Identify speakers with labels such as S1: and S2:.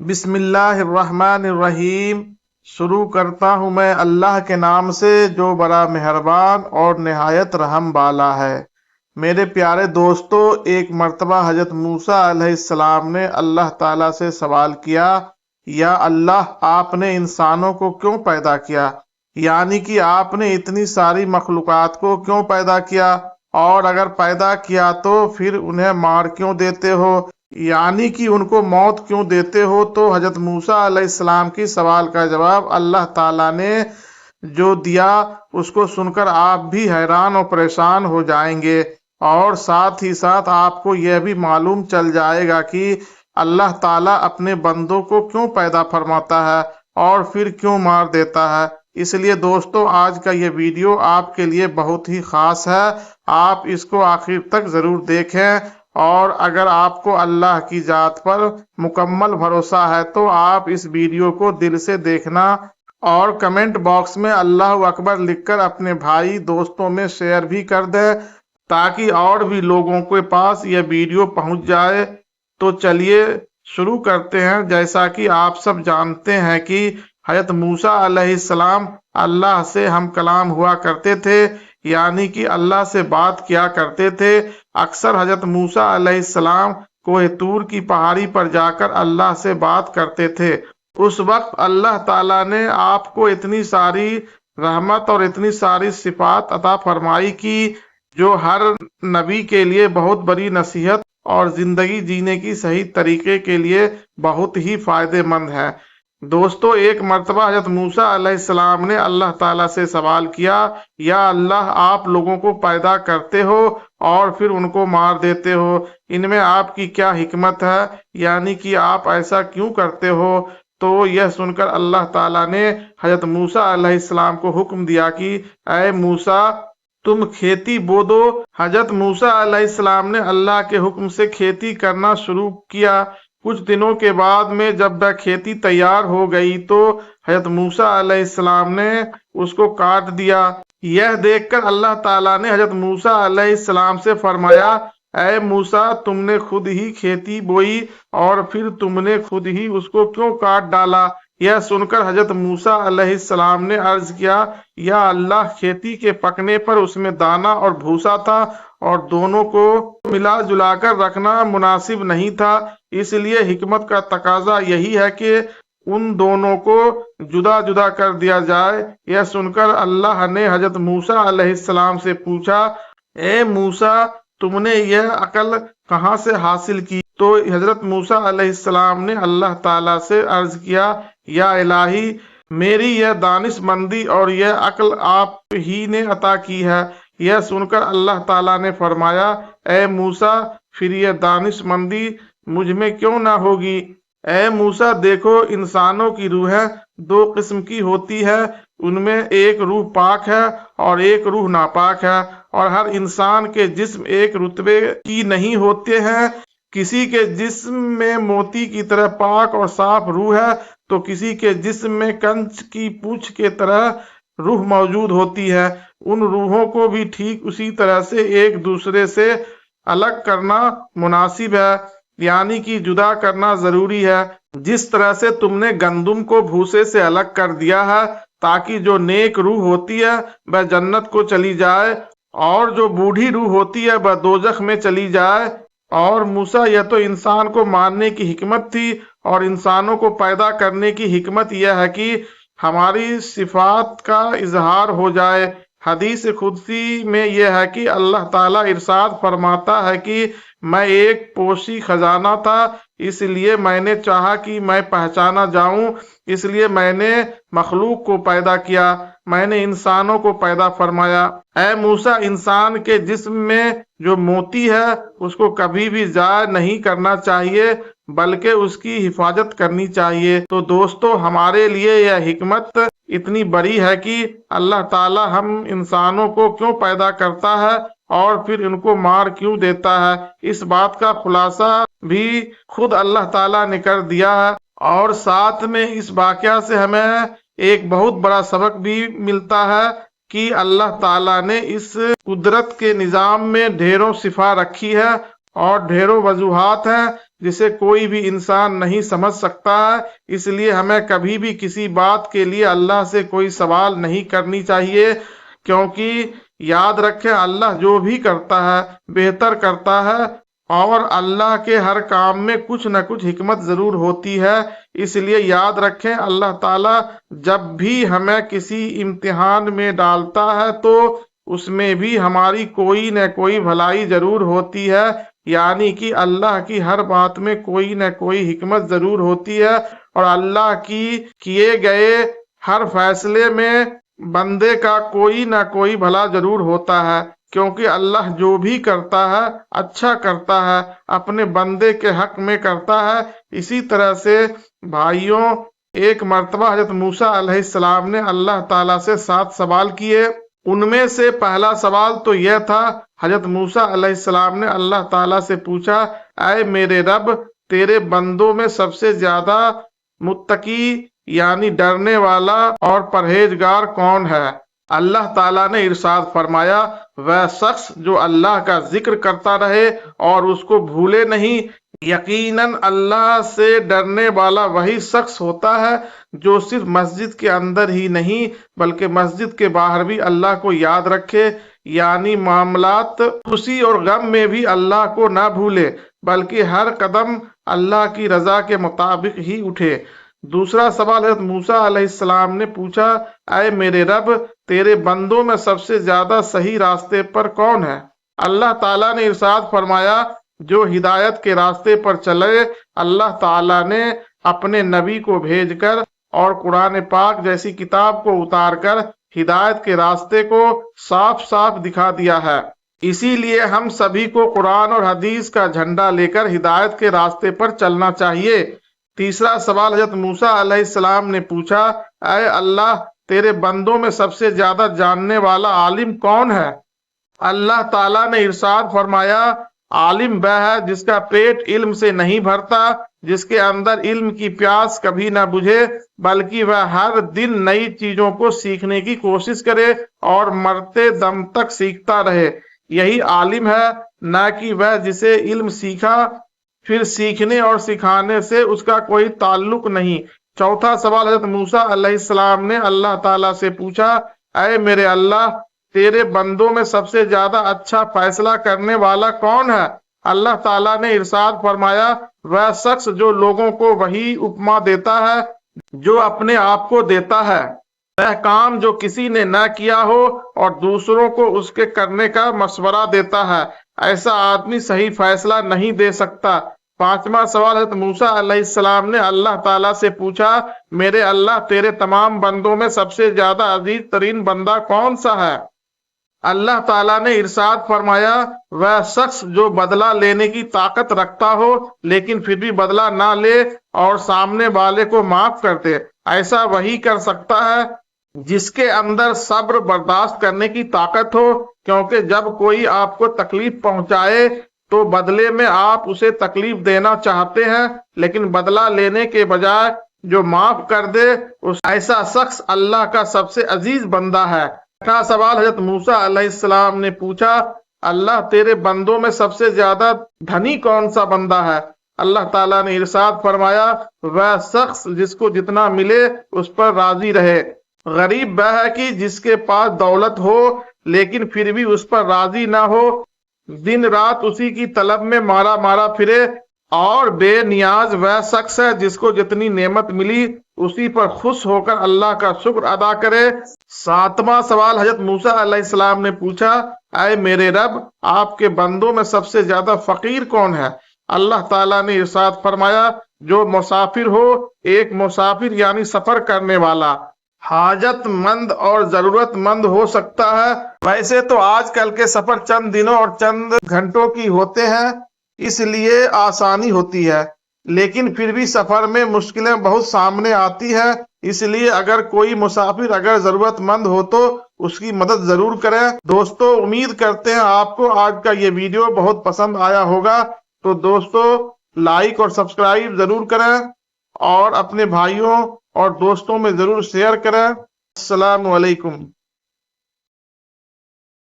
S1: بسم اللہ الرحمن الرحیم۔ شروع کرتا ہوں میں اللہ کے نام سے جو بڑا مہربان اور نہایت رحم والا ہے۔ میرے پیارے دوستو، ایک مرتبہ حضرت موسیٰ علیہ السلام نے اللہ تعالیٰ سے سوال کیا، یا اللہ، آپ نے انسانوں کو کیوں پیدا کیا؟ یعنی کہ آپ نے اتنی ساری مخلوقات کو کیوں پیدا کیا؟ اور اگر پیدا کیا تو پھر انہیں مار کیوں دیتے ہو؟ یعنی کہ ان کو موت کیوں دیتے ہو؟ تو حضرت موسیٰ علیہ السلام کی سوال کا جواب اللہ تعالیٰ نے جو دیا اس کو سن کر آپ بھی حیران اور پریشان ہو جائیں گے، اور ساتھ ہی ساتھ آپ کو یہ بھی معلوم چل جائے گا کہ اللہ تعالیٰ اپنے بندوں کو کیوں پیدا فرماتا ہے اور پھر کیوں مار دیتا ہے۔ اس لیے دوستو، آج کا یہ ویڈیو آپ کے لیے بہت ہی خاص ہے، آپ اس کو آخر تک ضرور دیکھیں، اور اگر آپ کو اللہ کی ذات پر مکمل بھروسہ ہے تو آپ اس ویڈیو کو دل سے دیکھنا، اور کمنٹ باکس میں اللہ اکبر لکھ کر اپنے بھائی دوستوں میں شیئر بھی کر دیں تاکہ اور بھی لوگوں کے پاس یہ ویڈیو پہنچ جائے۔ تو چلیے شروع کرتے ہیں۔ جیسا کہ آپ سب جانتے ہیں کہ حضرت موسیٰ علیہ السلام اللہ سے ہم کلام ہوا کرتے تھے، یعنی کہ اللہ سے بات کیا کرتے تھے۔ اکثر حضرت موسیٰ علیہ السلام کوہ طور کی پہاڑی پر جا کر اللہ سے بات کرتے تھے۔ اس وقت اللہ تعالیٰ نے آپ کو اتنی ساری رحمت اور اتنی ساری صفات عطا فرمائی کہ جو ہر نبی کے لیے بہت بڑی نصیحت اور زندگی جینے کی صحیح طریقے کے لیے بہت ہی فائدے مند ہے۔ دوستو، ایک مرتبہ حضرت موسیٰ علیہ السلام نے اللہ تعالیٰ سے سوال کیا، یا اللہ، آپ لوگوں کو پیدا کرتے ہو اور پھر ان کو مار دیتے ہو، ان میں آپ کی کیا حکمت ہے؟ یعنی کہ آپ ایسا کیوں کرتے ہو؟ تو یہ سن کر اللہ تعالیٰ نے حضرت موسیٰ علیہ السلام کو حکم دیا کہ اے موسیٰ، تم کھیتی بو دو۔ حضرت موسیٰ علیہ السلام نے اللہ کے حکم سے کھیتی کرنا شروع کیا۔ کچھ دنوں کے بعد میں جب وہ کھیتی تیار ہو گئی تو حضرت موسیٰ علیہ السلام نے اس کو کاٹ دیا۔ یہ دیکھ کر اللہ تعالیٰ نے حضرت موسیٰ علیہ السلام سے فرمایا، اے موسیٰ، تم نے خود ہی کھیتی بوئی اور پھر تم نے خود ہی اس کو کیوں کاٹ ڈالا؟ یہ سن کر حضرت موسیٰ علیہ السلام نے عرض کیا، یا اللہ، کھیتی کے پکنے پر اس میں دانا اور بھوسا تھا اور دونوں کو ملا جلا کر رکھنا مناسب نہیں تھا، اس لیے حکمت کا تقاضا یہی ہے کہ ان دونوں کو جدا جدا کر دیا جائے۔ یہ سن کر اللہ نے حضرت موسیٰ علیہ السلام سے پوچھا، اے موسیٰ، تم نے یہ عقل کہاں سے حاصل کی؟ تو حضرت موسیٰ علیہ السلام نے اللہ تعالیٰ سے عرض کیا، یا الہی، میری یہ دانش مندی اور یہ عقل آپ ہی نے عطا کی ہے۔ یہ سن کر اللہ تعالیٰ نے فرمایا، اے موسیٰ، پھر یہ دانش مندی مجھ میں کیوں نہ ہوگی؟ اے موسیٰ، دیکھو، انسانوں کی روحیں دو قسم کی ہوتی ہے، ان میں ایک روح پاک ہے اور ایک روح ناپاک ہے، اور ہر انسان کے جسم ایک رتبے کی نہیں ہوتے ہیں۔ کسی کے جسم میں موتی کی طرح پاک اور صاف روح ہے تو کسی کے جسم میں کنچ کی پوچھ کے طرح روح موجود ہوتی ہے۔ ان روحوں کو بھی ٹھیک اسی طرح سے ایک دوسرے سے الگ کرنا مناسب ہے، یعنی کہ جدا کرنا ضروری ہے۔ جس طرح سے تم نے گندم کو بھوسے سے الگ کر دیا ہے تاکہ جو نیک روح ہوتی ہے وہ جنت کو چلی جائے اور جو بوڑھی روح ہوتی ہے وہ دوزخ میں چلی جائے۔ اور موسیٰ، یہ تو انسان کو مارنے کی حکمت تھی، اور انسانوں کو پیدا کرنے کی حکمت یہ ہے کہ ہماری صفات کا اظہار ہو جائے۔ حدیث قدسی میں یہ ہے کہ اللہ تعالیٰ ارشاد فرماتا ہے کہ میں ایک پوشی خزانہ تھا، اس لیے میں نے چاہا کہ میں پہچانا جاؤں، اس لیے میں نے مخلوق کو پیدا کیا، میں نے انسانوں کو پیدا فرمایا۔ اے موسیٰ، انسان کے جسم میں جو موتی ہے اس کو کبھی بھی ضائع نہیں کرنا چاہیے بلکہ اس کی حفاظت کرنی چاہیے۔ تو دوستو، ہمارے لیے یہ حکمت اتنی بڑی ہے کہ اللہ تعالیٰ ہم انسانوں کو کیوں پیدا کرتا ہے اور پھر ان کو مار کیوں دیتا ہے، اس بات کا خلاصہ بھی خود اللہ تعالیٰ نے کر دیا ہے۔ اور ساتھ میں اس واقعہ سے ہمیں ایک بہت بڑا سبق بھی ملتا ہے کہ اللہ تعالیٰ نے اس قدرت کے نظام میں ڈھیروں صفات رکھی ہے اور ڈھیروں وجوہات ہیں जिसे कोई भी इंसान नहीं समझ सकता है। इसलिए हमें कभी भी किसी बात के लिए अल्लाह से कोई सवाल नहीं करनी चाहिए, क्योंकि याद रखें अल्लाह जो भी करता है बेहतर करता है और अल्लाह के हर काम में कुछ न कुछ हिकमत जरूर होती है। इसलिए याद रखें अल्लाह ताला जब भी हमें किसी इम्तिहान में डालता है तो उसमें भी हमारी कोई न कोई भलाई जरूर होती है, यानी कि अल्लाह की हर बात में कोई न कोई हिकमत जरूर होती है और अल्लाह की किए गए हर फैसले में बंदे का कोई ना कोई भला जरूर होता है, क्योंकि अल्लाह जो भी करता है अच्छा करता है, अपने बंदे के हक में करता है। इसी तरह से भाइयों, एक मर्तबा हजरत मूसा अलैहिस्सलाम ने अल्लाह ताला से 7 सवाल किए। उनमें से पहला सवाल तो यह था, हजरत मूसा अलैहिस्सलाम ने अल्लाह ताला से पूछा, ऐ मेरे रब, तेरे बंदों में सबसे ज्यादा मुत्तकी यानी डरने वाला और परहेजगार कौन है? अल्लाह ताला ने इरशाद फरमाया, वह शख्स जो अल्लाह का जिक्र करता रहे और उसको भूले नहीं। यकीनन अल्लाह से डरने वाला वही शख्स होता है जो सिर्फ मस्जिद के अंदर ही नहीं बल्कि मस्जिद के बाहर भी अल्लाह को याद रखे, यानी मामलात खुशी और गम में भी अल्लाह को ना भूले, बल्कि हर कदम अल्लाह की रजा के मुताबिक ही उठे। दूसरा सवाल हज़रत मूसा अलैहिस्सलाम ने पूछा, ऐ मेरे रब, तेरे बंदों में सबसे ज्यादा सही रास्ते पर कौन है? अल्लाह ताला ने इरशाद फरमाया, जो हिदायत के रास्ते पर चले, अल्लाह ताला ने अपने नबी को भेजकर और कुरान पाक जैसी किताब को उतारकर हिदायत के रास्ते को साफ साफ दिखा दिया है। इसीलिए हम सभी को कुरान और हदीस का झंडा लेकर हिदायत के रास्ते पर चलना चाहिए। तीसरा सवाल हजरत मूसा अलैहिस्सलाम ने पूछा, ऐ अल्लाह, तेरे बंदों में सबसे ज्यादा जानने वाला आलिम कौन है? अल्लाह ताला ने इरशाद फरमाया, आलिम वह है जिसका पेट इल्म से नहीं भरता, जिसके अंदर इल्म की प्यास कभी न बुझे, बल्कि वह हर दिन नई चीजों को सीखने की कोशिश करे और मरते दम तक सीखता रहे। यही आलिम है, न कि वह जिसे इल्म सीखा फिर सीखने और सिखाने से उसका कोई ताल्लुक नहीं। चौथा सवाल हजरत मूसा अलैहिस्सलाम ने अल्लाह ताला से पूछा, ऐ मेरे अल्लाह, तेरे बंदों में सबसे ज्यादा अच्छा फैसला करने वाला कौन है? अल्लाह ताला ने इरशाद फरमाया, वह शख्स जो लोगों को वही उपमा देता है जो अपने आप को देता है, वह काम जो किसी ने न किया हो और दूसरों को उसके करने का मशवरा देता है, ऐसा आदमी सही फैसला नहीं दे सकता। पांचवा सवाल हज़रत मूसा अलैहिस्सलाम ने अल्लाह ताला से पूछा, मेरे अल्लाह, तेरे तमाम बंदों में सबसे ज्यादा अजीज तरीन बंदा कौन सा है? अल्लाह ताला ने इरशाद फरमाया, वह शख्स जो बदला लेने की ताकत रखता हो लेकिन फिर भी बदला ना ले और सामने वाले को माफ कर दे, ऐसा वही कर सकता है जिसके अंदर सब्र बर्दाश्त करने की ताकत हो, क्योंकि जब कोई आपको तकलीफ पहुंचाए तो बदले में आप उसे तकलीफ देना चाहते हैं, लेकिन बदला लेने के बजाय जो माफ कर दे, उस ऐसा शख्स अल्लाह का सबसे अजीज बंदा है। छठा सवाल हजरत मूसा अलैहिस्सलाम ने पूछा, अल्लाह, तेरे बंदों में सबसे ज्यादा धनी कौन सा बंदा है? अल्लाह ताला ने इरशाद फरमाया, वह शख्स जिसको जितना मिले उस पर राजी रहे। गरीब वह है कि जिसके पास दौलत हो लेकिन फिर भी उस पर राजी ना हो, दिन रात उसी की तलब में मारा मारा फिरे। और बेनियाज वह शख्स है जिसको जितनी नेमत मिली उसी पर खुश होकर अल्लाह का शुक्र अदा करे। सातवां सवाल हजरत मूसा अलैहिस्सलाम ने पूछा, ऐ मेरे रब, आपके बंदों में सबसे ज्यादा फकीर कौन है? अल्लाह ताला ने इरशाद फरमाया, जो मुसाफिर हो, एक मुसाफिर यानी सफर करने वाला हाजतमंद और जरूरतमंद हो सकता है। वैसे तो आजकल के सफर चंद दिनों और चंद घंटों की होते हैं, इसलिए आसानी होती है, लेकिन फिर भी सफर में मुश्किलें बहुत सामने आती हैं। इसलिए अगर कोई मुसाफिर अगर जरूरतमंद हो तो उसकी मदद जरूर करें। दोस्तों, उम्मीद करते हैं आपको आज का ये वीडियो बहुत पसंद आया होगा। तो दोस्तों, लाइक और सब्सक्राइब जरूर करें और अपने भाइयों और दोस्तों में जरूर शेयर करें। अस्सलामु अलैकुम।